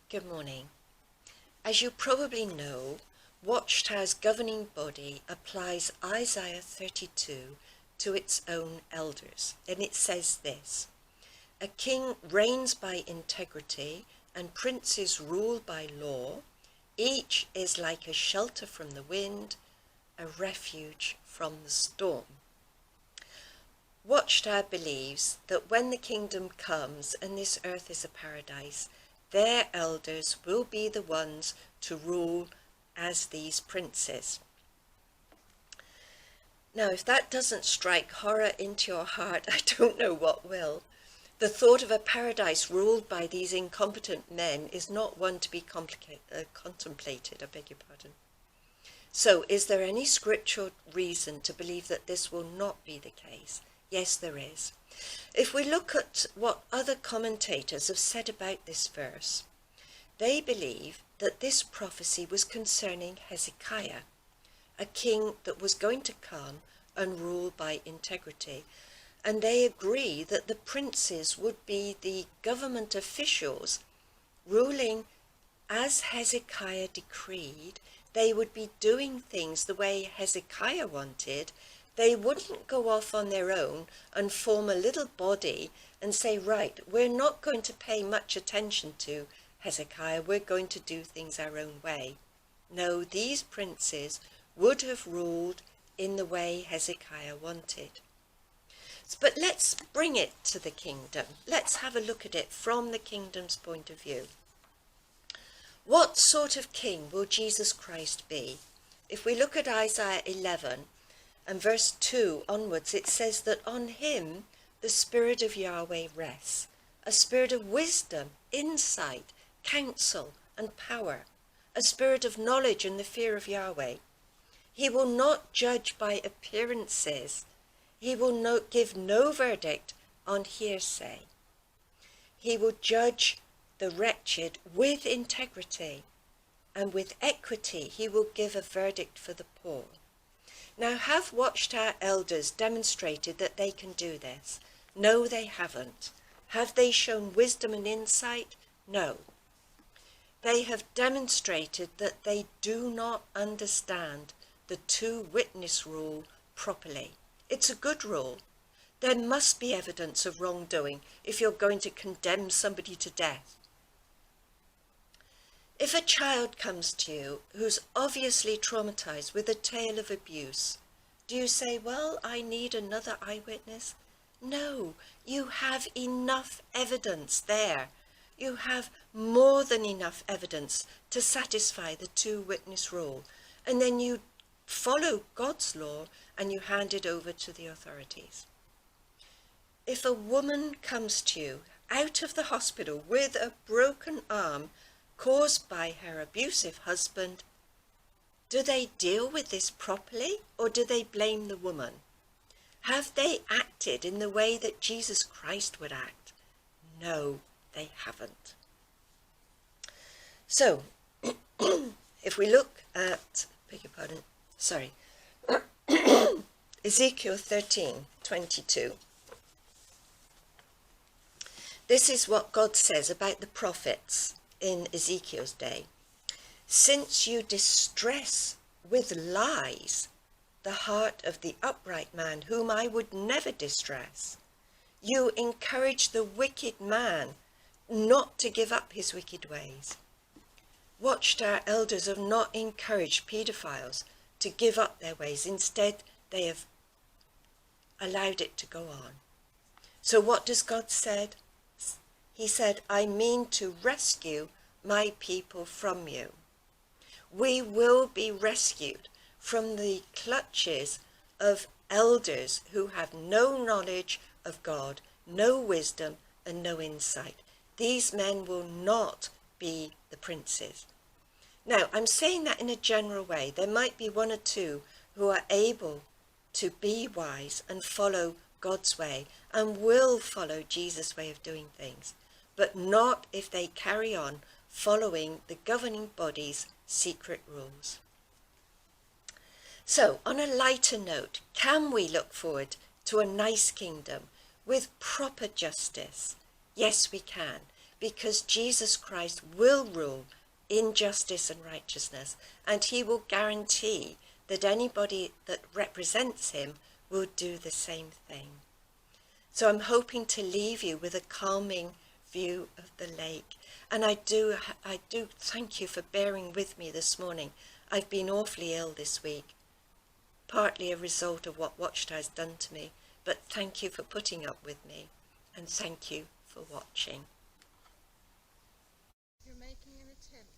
Good morning. As you probably know, Watchtower's governing body applies Isaiah 32 to its own elders, and it says this: "A king reigns by integrity, and princes rule by law. Each is like a shelter from the wind, a refuge from the storm." Watchtower believes that when the kingdom comes and this earth is a paradise, their elders will be the ones to rule as these princes. Now, if that doesn't strike horror into your heart, I don't know what will. The thought of a paradise ruled by these incompetent men is not one to be contemplated, I beg your pardon. So, is there any scriptural reason to believe that this will not be the case? Yes, there is. If we look at what other commentators have said about this verse, they believe that this prophecy was concerning Hezekiah, a king that was going to come and rule by integrity. And they agree that the princes would be the government officials ruling as Hezekiah decreed. They would be doing things the way Hezekiah wanted. They wouldn't go off on their own and form a little body and say, right, we're not going to pay much attention to Hezekiah, we're going to do things our own way. No, these princes would have ruled in the way Hezekiah wanted. But let's bring it to the kingdom. Let's have a look at it from the kingdom's point of view. What sort of king will Jesus Christ be? If we look at Isaiah 11, and verse 2 onwards, it says that on him the Spirit of Yahweh rests, a spirit of wisdom, insight, counsel, and power, a spirit of knowledge and the fear of Yahweh. He will not judge by appearances. He will give no verdict on hearsay. He will judge the wretched with integrity, and with equity he will give a verdict for the poor. Now, have Watchtower elders demonstrated that they can do this? No, they haven't. Have they shown wisdom and insight? No. They have demonstrated that they do not understand the two-witness rule properly. It's a good rule. There must be evidence of wrongdoing if you're going to condemn somebody to death. If a child comes to you who's obviously traumatized with a tale of abuse, do you say, well, I need another eyewitness? No, you have enough evidence there. You have more than enough evidence to satisfy the two-witness rule. And then you follow God's law and you hand it over to the authorities. If a woman comes to you out of the hospital with a broken arm caused by her abusive husband, do they deal with this properly, or do they blame the woman? Have they acted in the way that Jesus Christ would act? No, they haven't. So, if we look at, Ezekiel 13:22. This is what God says about the prophets in Ezekiel's day. Since you distress with lies the heart of the upright man, whom I would never distress, you encourage the wicked man not to give up his wicked ways. Watchtower elders have not encouraged paedophiles to give up their ways. Instead, they have allowed it to go on. So what does God say? He said, I mean to rescue my people from you. We will be rescued from the clutches of elders who have no knowledge of God, no wisdom, and no insight. These men will not be the princes. Now, I'm saying that in a general way. There might be one or two who are able to be wise and follow God's way and will follow Jesus' way of doing things, but not if they carry on following the governing body's secret rules. So, on a lighter note, can we look forward to a nice kingdom with proper justice? Yes, we can. because Jesus Christ will rule in justice and righteousness, and he will guarantee that anybody that represents him will do the same thing. So I'm hoping to leave you with a calming view of the lake. And I do thank you for bearing with me this morning. I've been awfully ill this week, partly a result of what Watchtower has done to me, but thank you for putting up with me, and thank you for watching. You're making an attempt